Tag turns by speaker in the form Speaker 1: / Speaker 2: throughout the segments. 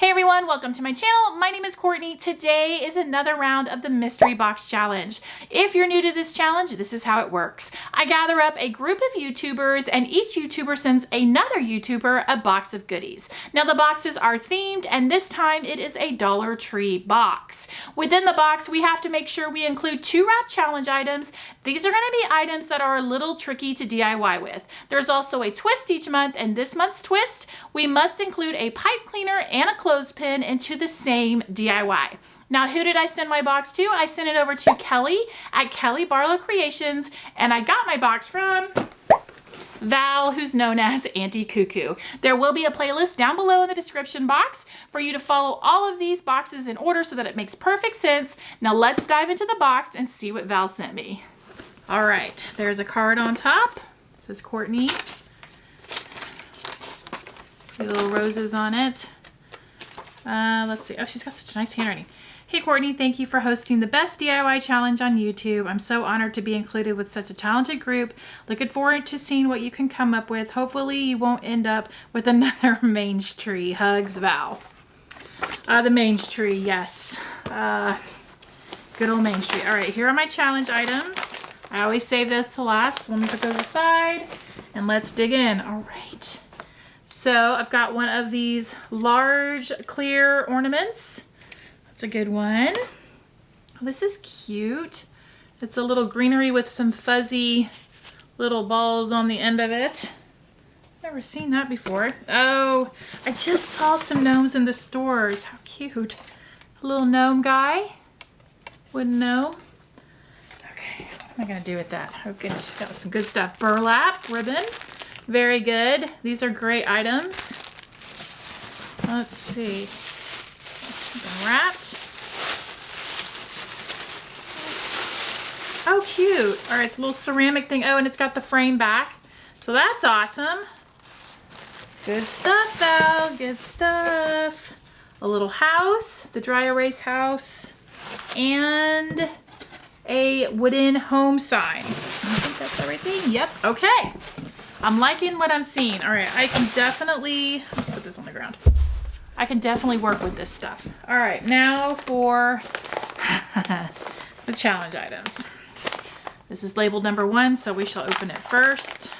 Speaker 1: Hey everyone, welcome to my channel. My name is Courtney. Today is another round of the Mystery Box Challenge. If you're new to this challenge, this is how it works. I gather up a group of YouTubers and each YouTuber sends another YouTuber a box of goodies. Now the boxes are themed and this time it is a Dollar Tree box. Within the box, we have to make sure we include 2 wrap challenge items. These are going to be items that are a little tricky to DIY with. There's also a twist each month, and this month's twist, we must include a pipe cleaner and a clothespin into the same DIY. Now, who did I send my box to? I sent it over to Kelly at Kelly Barlow Creations, and I got my box from Val, who's known as Auntie Cuckoo. There will be a playlist down below in the description box for you to follow all of these boxes in order so that it makes perfect sense. Now let's dive into the box and see what Val sent me. All right, there's a card on top. It says Courtney. Little roses on it. Let's see. Oh, she's got such nice handwriting. Hey Courtney, thank you for hosting the best DIY challenge on YouTube. I'm so honored to be included with such a talented group. Looking forward to seeing what you can come up with. Hopefully you won't end up with another mange tree. Hugs, Val. The mange tree, yes. Good old mange tree. All right, here are my challenge items. I always save those to last. Let me put those aside and let's dig in. All right. So I've got one of these large clear ornaments. That's a good one. Oh, this is cute. It's a little greenery with some fuzzy little balls on the end of it. Never seen that before. Oh, I just saw some gnomes in the stores. How cute. A little gnome guy. Wouldn't know. Okay, what am I gonna do with that? Oh goodness, she's got some good stuff. Burlap ribbon. Very good. These are great items. Let's see. Wrapped. Oh, cute. All right, it's a little ceramic thing. Oh, and it's got the frame back. So that's awesome. Good stuff, Val. Good stuff. A little house, the dry erase house, and a wooden home sign. I think that's everything. Yep. Okay. I'm liking what I'm seeing. All right, I can definitely, let's put this on the ground. I can definitely work with this stuff. All right, now for the challenge items. This is labeled number 1, so we shall open it first.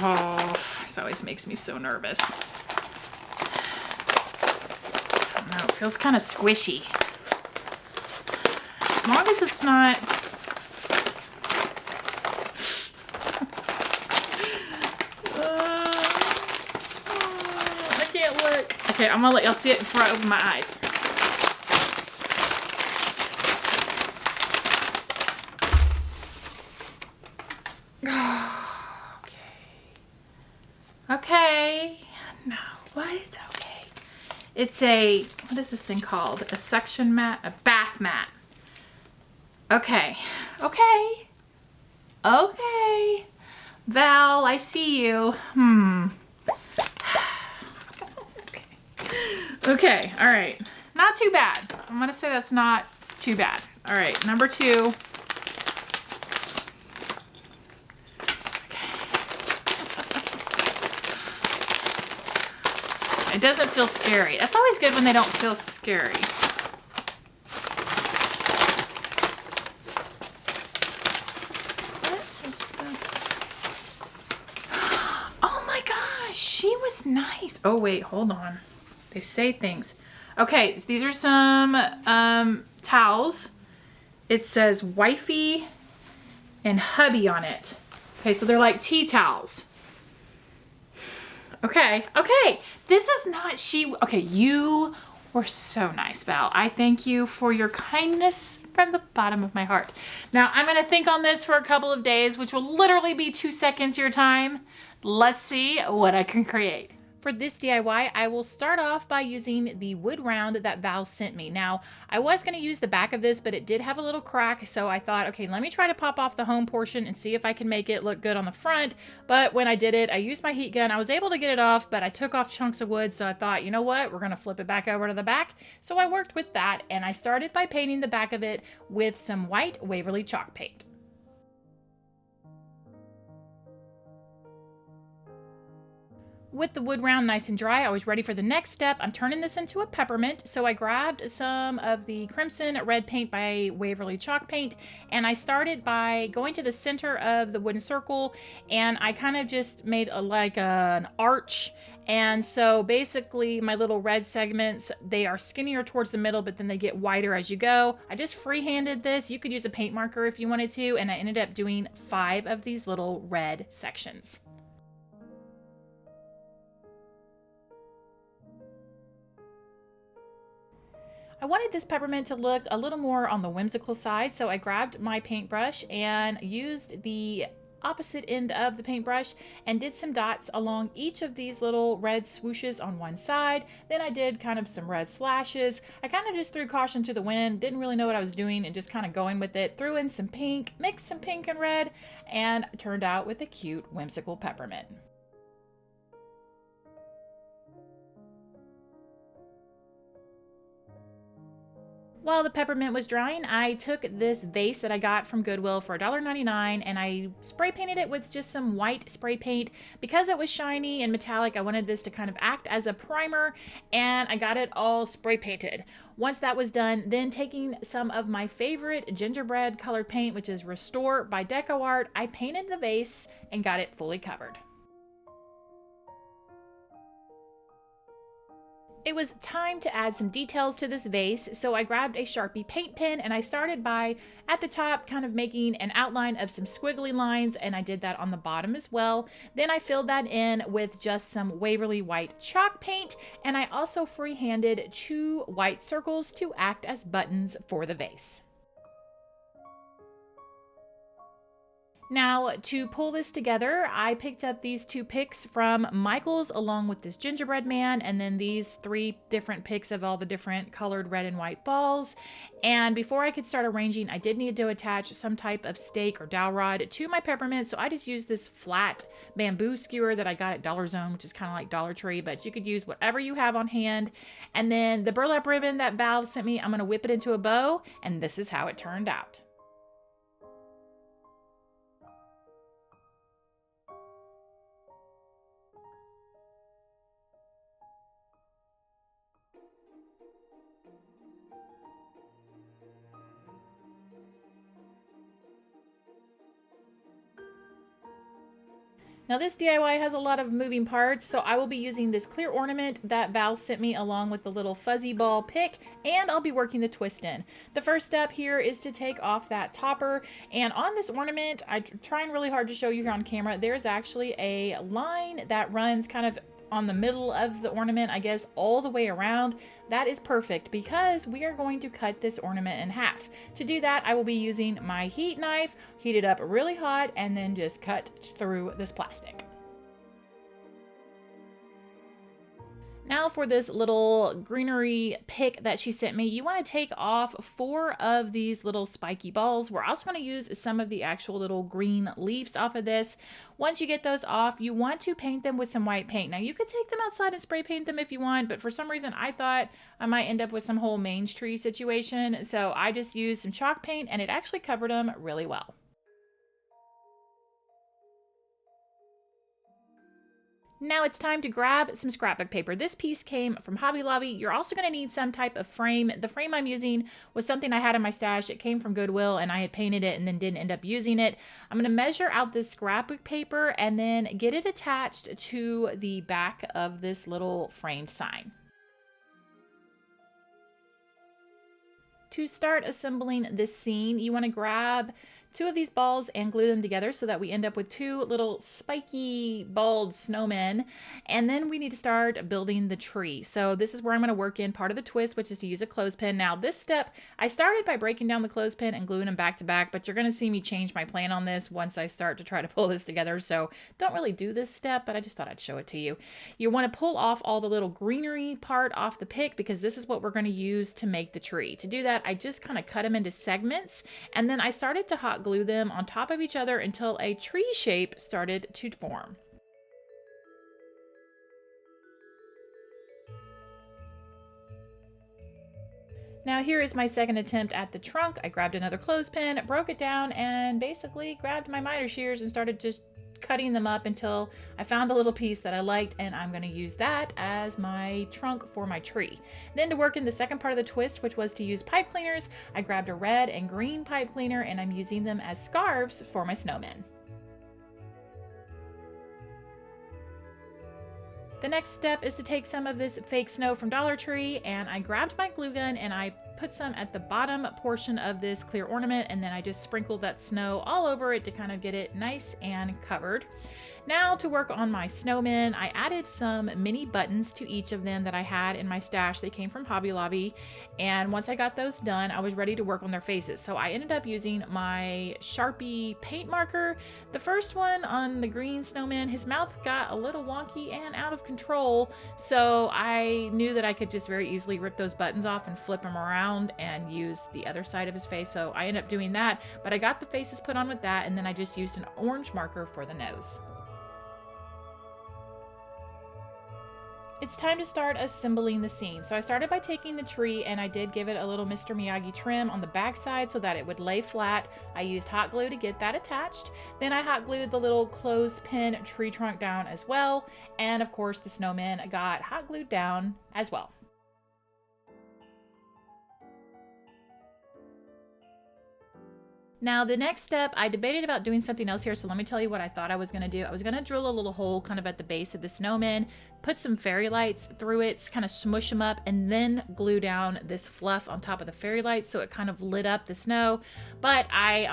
Speaker 1: Oh, this always makes me so nervous. I don't know, it feels kind of squishy. As long as it's not, okay, I'm gonna let y'all see it before I open my eyes. Okay. No, what? Okay. It's a, what is this thing called? A suction mat? A bath mat. Okay. Okay. Okay. Val, I see you. Okay, all right. Not too bad. I'm gonna say that's not too bad. All right, number 2. Okay. It doesn't feel scary. That's always good when they don't feel scary. What is that? Oh my gosh, she was nice. Oh wait, hold on. They say things. Okay, so these are some towels. It says wifey and hubby on it. Okay, so they're like tea towels. Okay, okay. This is not okay, you were so nice, Val. I thank you for your kindness from the bottom of my heart. Now, I'm gonna think on this for a couple of days, which will literally be 2 seconds your time. Let's see what I can create. For this DIY, I will start off by using the wood round that Val sent me. Now, I was going to use the back of this, but it did have a little crack, so I thought, okay, let me try to pop off the home portion and see if I can make it look good on the front. But when I did it, I used my heat gun. I was able to get it off, but I took off chunks of wood, so I thought, you know what? We're going to flip it back over to the back. So I worked with that, and I started by painting the back of it with some white Waverly chalk paint. With the wood round nice and dry, I was ready for the next step. I'm turning this into a peppermint, so I grabbed some of the crimson red paint by Waverly Chalk Paint, and I started by going to the center of the wooden circle, and I kind of just made an arch. And so basically my little red segments, they are skinnier towards the middle, but then they get wider as you go. I just freehanded this. You could use a paint marker if you wanted to, and I ended up doing 5 of these little red sections. I wanted this peppermint to look a little more on the whimsical side, so I grabbed my paintbrush and used the opposite end of the paintbrush and did some dots along each of these little red swooshes on one side. Then I did kind of some red slashes. I kind of just threw caution to the wind, didn't really know what I was doing and just kind of going with it. Threw in some pink, mixed some pink and red, and turned out with a cute whimsical peppermint. While the peppermint was drying, I took this vase that I got from Goodwill for $1.99 and I spray painted it with just some white spray paint. Because it was shiny and metallic, I wanted this to kind of act as a primer, and I got it all spray painted. Once that was done, then taking some of my favorite gingerbread colored paint, which is Restore by Decor, I painted the vase and got it fully covered. It was time to add some details to this vase, so I grabbed a Sharpie paint pen and I started by, at the top, kind of making an outline of some squiggly lines, and I did that on the bottom as well. Then I filled that in with just some Waverly white chalk paint, and I also freehanded 2 white circles to act as buttons for the vase. Now, to pull this together, I picked up these 2 picks from Michael's along with this gingerbread man, and then these 3 different picks of all the different colored red and white balls. And before I could start arranging, I did need to attach some type of stake or dowel rod to my peppermint, so I just used this flat bamboo skewer that I got at Dollar Zone, which is kind of like Dollar Tree, but you could use whatever you have on hand. And then the burlap ribbon that Val sent me, I'm going to whip it into a bow, and this is how it turned out. Now this DIY has a lot of moving parts, so I will be using this clear ornament that Val sent me along with the little fuzzy ball pick, and I'll be working the twist in. The first step here is to take off that topper, and on this ornament, I'm trying really hard to show you here on camera, there's actually a line that runs kind of on the middle of the ornament, I guess all the way around. That is perfect because we are going to cut this ornament in half. To do that, I will be using my heat knife, heat it up really hot, and then just cut through this plastic. Now for this little greenery pick that she sent me, you want to take off 4 of these little spiky balls. We're also going to use some of the actual little green leaves off of this. Once you get those off, you want to paint them with some white paint. Now you could take them outside and spray paint them if you want, but for some reason I thought I might end up with some whole mange tree situation, so I just used some chalk paint and it actually covered them really well. Now it's time to grab some scrapbook paper. This piece came from Hobby Lobby. You're also going to need some type of frame. The frame I'm using was something I had in my stash. It came from Goodwill and I had painted it and then didn't end up using it. I'm going to measure out this scrapbook paper and then get it attached to the back of this little framed sign. To start assembling this scene, you want to grab 2 of these balls and glue them together so that we end up with 2 little spiky bald snowmen. And then we need to start building the tree. So this is where I'm going to work in part of the twist, which is to use a clothespin. Now this step, I started by breaking down the clothespin and gluing them back to back, but you're going to see me change my plan on this once I start to try to pull this together. So don't really do this step, but I just thought I'd show it to you. You want to pull off all the little greenery part off the pick because this is what we're going to use to make the tree. To do that, I just kind of cut them into segments, and then I started to hot glue them on top of each other until a tree shape started to form. Now here is my second attempt at the trunk. I grabbed another clothespin, broke it down, and basically grabbed my miter shears and started just cutting them up until I found a little piece that I liked, and I'm going to use that as my trunk for my tree. Then to work in the second part of the twist, which was to use pipe cleaners, I grabbed a red and green pipe cleaner, and I'm using them as scarves for my snowmen. The next step is to take some of this fake snow from Dollar Tree, and I grabbed my glue gun and I put some at the bottom portion of this clear ornament, and then I just sprinkled that snow all over it to kind of get it nice and covered. Now to work on my snowmen, I added some mini buttons to each of them that I had in my stash. They came from Hobby Lobby, and once I got those done, I was ready to work on their faces. So I ended up using my Sharpie paint marker. The first one on the green snowman, his mouth got a little wonky and out of control, so I knew that I could just very easily rip those buttons off and flip them around and use the other side of his face. So I ended up doing that, but I got the faces put on with that, and then I just used an orange marker for the nose. It's time to start assembling the scene. So I started by taking the tree and I did give it a little Mr. Miyagi trim on the back side so that it would lay flat. I used hot glue to get that attached. Then I hot glued the little clothespin tree trunk down as well. And of course the snowman got hot glued down as well. Now the next step, I debated about doing something else here, so let me tell you what I thought I was going to do. I was going to drill a little hole kind of at the base of the snowman, put some fairy lights through it, kind of smush them up, and then glue down this fluff on top of the fairy lights so it kind of lit up the snow. But I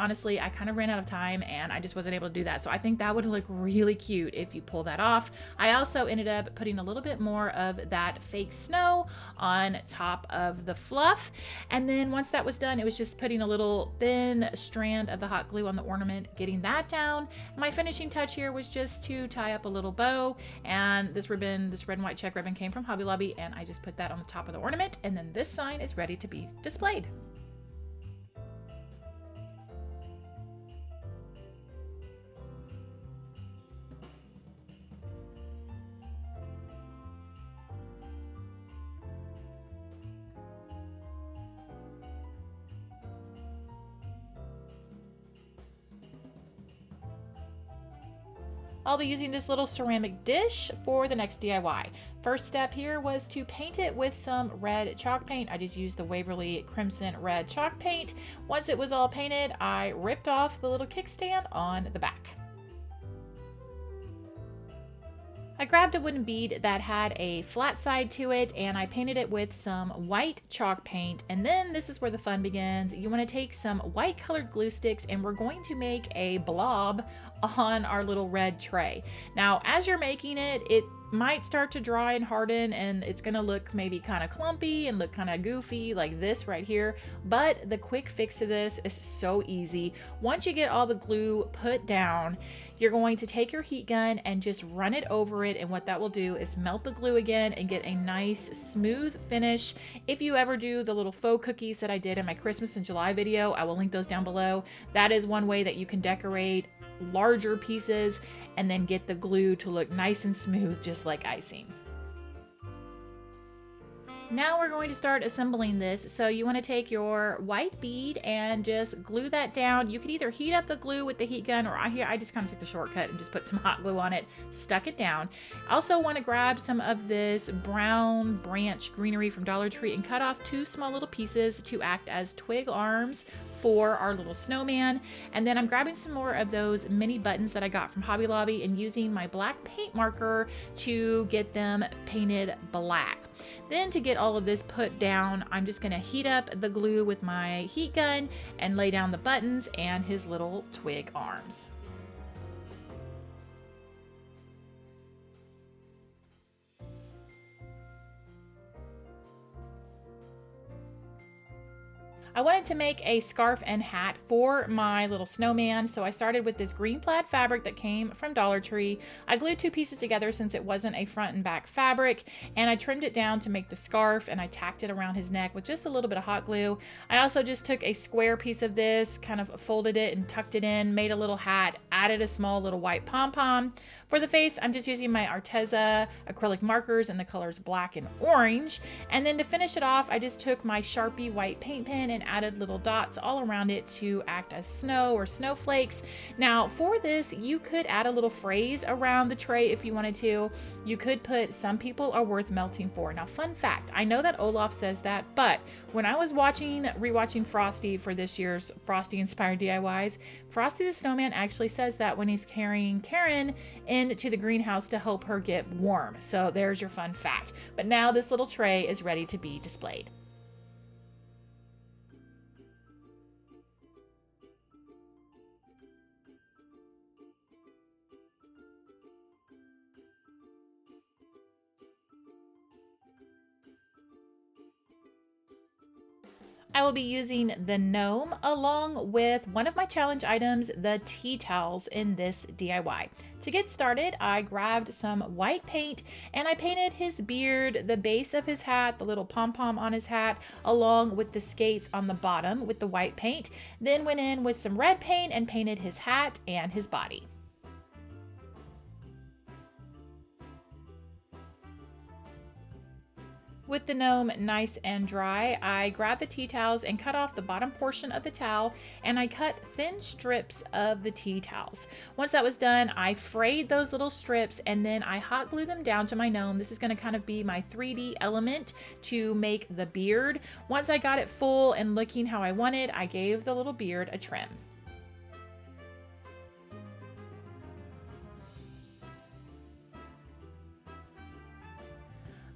Speaker 1: kind of ran out of time and I just wasn't able to do that. So I think that would look really cute if you pull that off. I also ended up putting a little bit more of that fake snow on top of the fluff. And then once that was done, it was just putting a little thin strand of the hot glue on the ornament, getting that down. My finishing touch here was just to tie up a little bow, and this ribbon, this red and white check ribbon, came from Hobby Lobby, and I just put that on the top of the ornament, and then this sign is ready to be displayed. I'll be using this little ceramic dish for the next DIY. First step here was to paint it with some red chalk paint. I just used the Waverly Crimson Red chalk paint. Once it was all painted, I ripped off the little kickstand on the back. I grabbed a wooden bead that had a flat side to it, and I painted it with some white chalk paint. And then this is where the fun begins. You want to take some white colored glue sticks, and we're going to make a blob on our little red tray. Now, as you're making it, it might start to dry and harden, and it's gonna look maybe kind of clumpy and look kind of goofy like this right here. But the quick fix to this is so easy. Once you get all the glue put down, you're going to take your heat gun and just run it over it, and what that will do is melt the glue again and get a nice smooth finish. If you ever do the little faux cookies that I did in my Christmas in July video, I will link those down below. That is one way that you can decorate larger pieces and then get the glue to look nice and smooth, just like icing. Now we're going to start assembling this. So you want to take your white bead and just glue that down. You could either heat up the glue with the heat gun, or I just kind of took the shortcut and just put some hot glue on it, stuck it down. Also want to grab some of this brown branch greenery from Dollar Tree and cut off 2 small little pieces to act as twig arms for our little snowman. And then I'm grabbing some more of those mini buttons that I got from Hobby Lobby and using my black paint marker to get them painted black. Then to get all of this put down, I'm just gonna heat up the glue with my heat gun and lay down the buttons and his little twig arms. I wanted to make a scarf and hat for my little snowman, so I started with this green plaid fabric that came from Dollar Tree. I glued 2 pieces together since it wasn't a front and back fabric, and I trimmed it down to make the scarf, and I tacked it around his neck with just a little bit of hot glue. I also just took a square piece of this, kind of folded it and tucked it in, made a little hat, added a small little white pom-pom. For the face, I'm just using my Arteza acrylic markers in the colors black and orange. And then to finish it off, I just took my Sharpie white paint pen and added little dots all around it to act as snow or snowflakes. Now for this, you could add a little phrase around the tray if you wanted to. You could put, "Some people are worth melting for." Now, fun fact, I know that Olaf says that, but when I was rewatching Frosty for this year's Frosty inspired DIYs, Frosty the Snowman actually says that when he's carrying Karen into the greenhouse to help her get warm. So there's your fun fact. But now this little tray is ready to be displayed. I will be using the gnome along with one of my challenge items, the tea towels, in this DIY. To get started, I grabbed some white paint and I painted his beard, the base of his hat, the little pom-pom on his hat, along with the skates on the bottom with the white paint. Then went in with some red paint and painted his hat and his body. With the gnome nice and dry, I grabbed the tea towels and cut off the bottom portion of the towel, and I cut thin strips of the tea towels. Once that was done, I frayed those little strips and then I hot glued them down to my gnome. This is going to kind of be my 3D element to make the beard. Once I got it full and looking how I wanted, I gave the little beard a trim.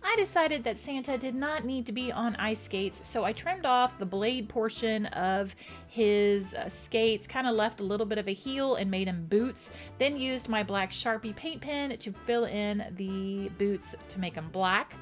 Speaker 1: I decided that Santa did not need to be on ice skates, so I trimmed off the blade portion of his skates, kind of left a little bit of a heel and made him boots, then used my black Sharpie paint pen to fill in the boots to make them black.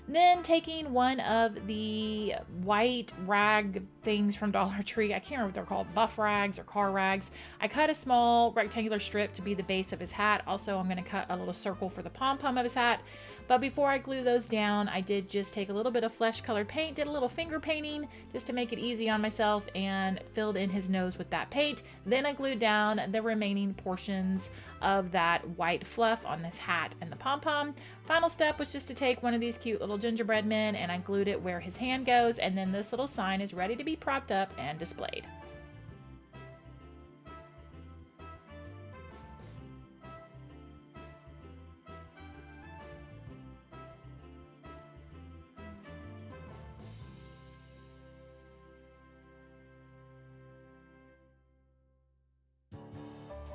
Speaker 1: Then taking one of the white rag things from Dollar Tree, I can't remember what they're called, buff rags or car rags, I cut a small rectangular strip to be the base of his hat. Also, I'm going to cut a little circle for the pom-pom of his hat. But before I glue those down, I did just take a little bit of flesh colored paint, did a little finger painting just to make it easy on myself, and filled in his nose with that paint. Then I glued down the remaining portions of that white fluff on this hat and the pom-pom. Final step was just to take one of these cute little gingerbread men and I glued it where his hand goes, and then this little sign is ready to be propped up and displayed.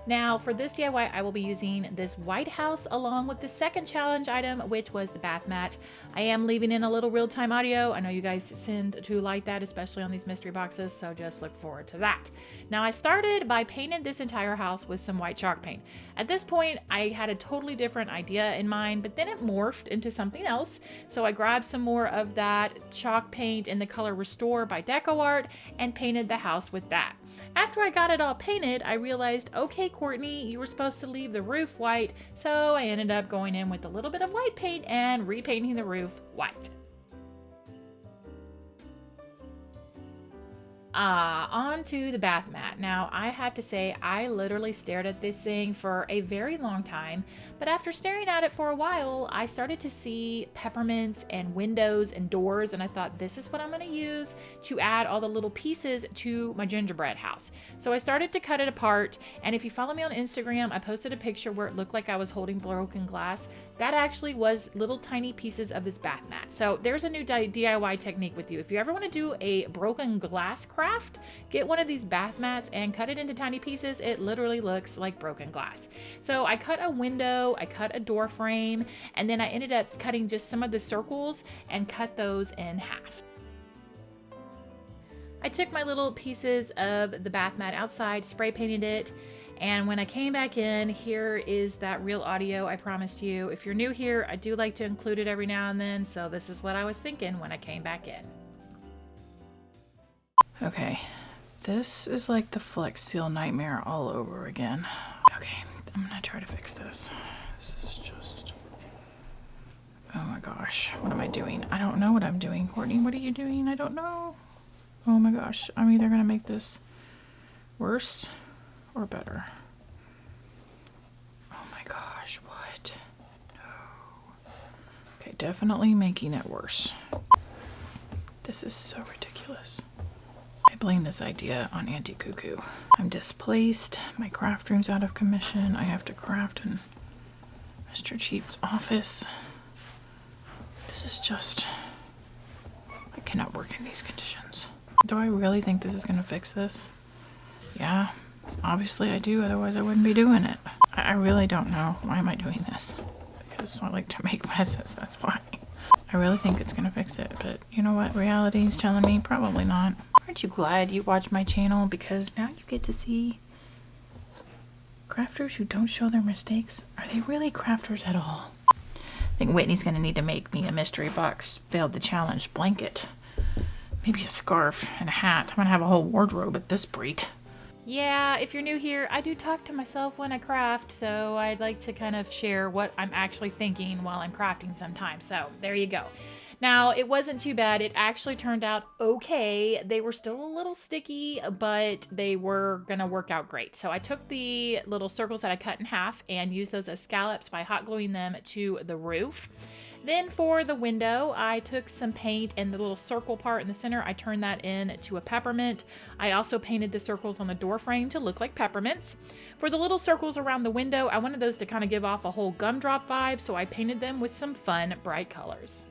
Speaker 1: Now for this DIY, I will be using this White House along with the second challenge item, which was the bath mat. I am leaving in a little real-time audio. I know you guys tend to like that, especially on these mystery boxes, so just look forward to that. Now I started by painting this entire house with some white chalk paint. At this point, I had a totally different idea in mind, but then it morphed into something else. So I grabbed some more of that chalk paint in the color Restore by Decor and painted the house with that. After I got it all painted, I realized, okay, Courtney, you were supposed to leave the roof white, so I ended up going in with a little bit of white paint and repainting the roof white. On to the bath mat. Now, I have to say, I literally stared at this thing for a very long time, but after staring at it for a while, I started to see peppermints and windows and doors, and I thought, this is what I'm going to use to add all the little pieces to my gingerbread house. So I started to cut it apart, and if you follow me on Instagram, I posted a picture where it looked like I was holding broken glass. That actually was little tiny pieces of this bath mat. So there's a new DIY technique with you. If you ever want to do a broken glass craft, get one of these bath mats and cut it into tiny pieces. It literally looks like broken glass. So I cut a window, I cut a door frame, and then I ended up cutting just some of the circles and cut those in half. I took my little pieces of the bath mat outside, spray painted it, and when I came back in, here is that real audio I promised you. If you're new here, I do like to include it every now and then, so this is what I was thinking when I came back in. Okay, this is like the Flex Seal nightmare all over again. Okay, I'm gonna try to fix this. This is just... oh my gosh, what am I doing? I don't know what I'm doing. Courtney, what are you doing? I don't know. Oh my gosh, I'm either gonna make this worse or better. Oh my gosh, definitely making it worse. This is so ridiculous. I blame this idea on Auntie Cuckoo. I'm displaced. My craft room's out of commission. I have to craft in Mr. Cheap's office. This is just... I cannot work in these conditions. Do I really think this is going to fix this? Yeah, obviously I do. Otherwise I wouldn't be doing it. I really don't know. Why am I doing this? Because I like to make messes. That's why. I really think it's going to fix it. But you know what? Reality is telling me probably not. Aren't you glad you watch my channel? Because now you get to see crafters who don't show their mistakes. Are they really crafters at all? I think Whitney's going to need to make me a mystery box failed the challenge blanket. Maybe a scarf and a hat. I'm going to have a whole wardrobe at this rate. Yeah, if you're new here, I do talk to myself when I craft, so I'd like to kind of share what I'm actually thinking while I'm crafting sometimes. So there you go. Now, it wasn't too bad. It actually turned out okay. They were still a little sticky, but they were gonna work out great. So I took the little circles that I cut in half and used those as scallops by hot gluing them to the roof. Then for the window, I took some paint and the little circle part in the center, I turned that into a peppermint. I also painted the circles on the door frame to look like peppermints. For the little circles around the window, I wanted those to kind of give off a whole gumdrop vibe, so I painted them with some fun, bright colors.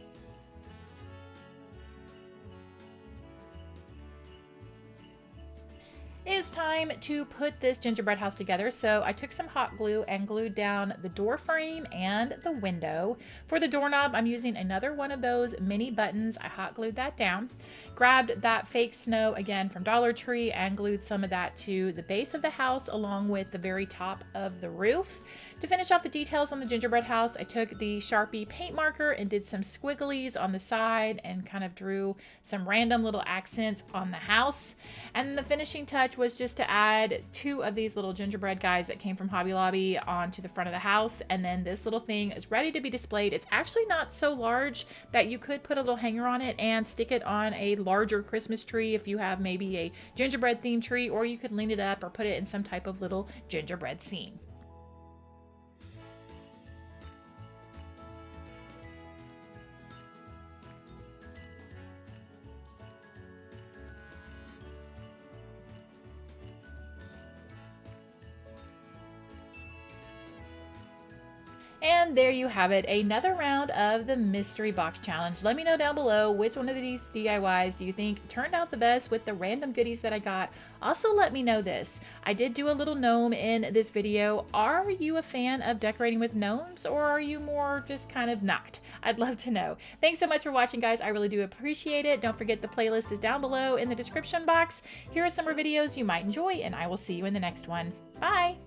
Speaker 1: It is time to put this gingerbread house together, so I took some hot glue and glued down the door frame and the window. For the doorknob, I'm using another one of those mini buttons. I hot glued that down. Grabbed that fake snow again from Dollar Tree and glued some of that to the base of the house along with the very top of the roof. To finish off the details on the gingerbread house, I took the Sharpie paint marker and did some squigglies on the side and kind of drew some random little accents on the house. And the finishing touch was just to add 2 of these little gingerbread guys that came from Hobby Lobby onto the front of the house. And then this little thing is ready to be displayed. It's actually not so large that you could put a little hanger on it and stick it on a larger Christmas tree if you have maybe a gingerbread themed tree, or you could lean it up or put it in some type of little gingerbread scene. And there you have it, another round of the mystery box challenge. Let me know down below which one of these DIYs do you think turned out the best with the random goodies that I got. Also, let me know this. I did do a little gnome in this video. Are you a fan of decorating with gnomes, or are you more just kind of not? I'd love to know. Thanks so much for watching, guys. I really do appreciate it. Don't forget the playlist is down below in the description box. Here are some more videos you might enjoy, and I will see you in the next one. Bye!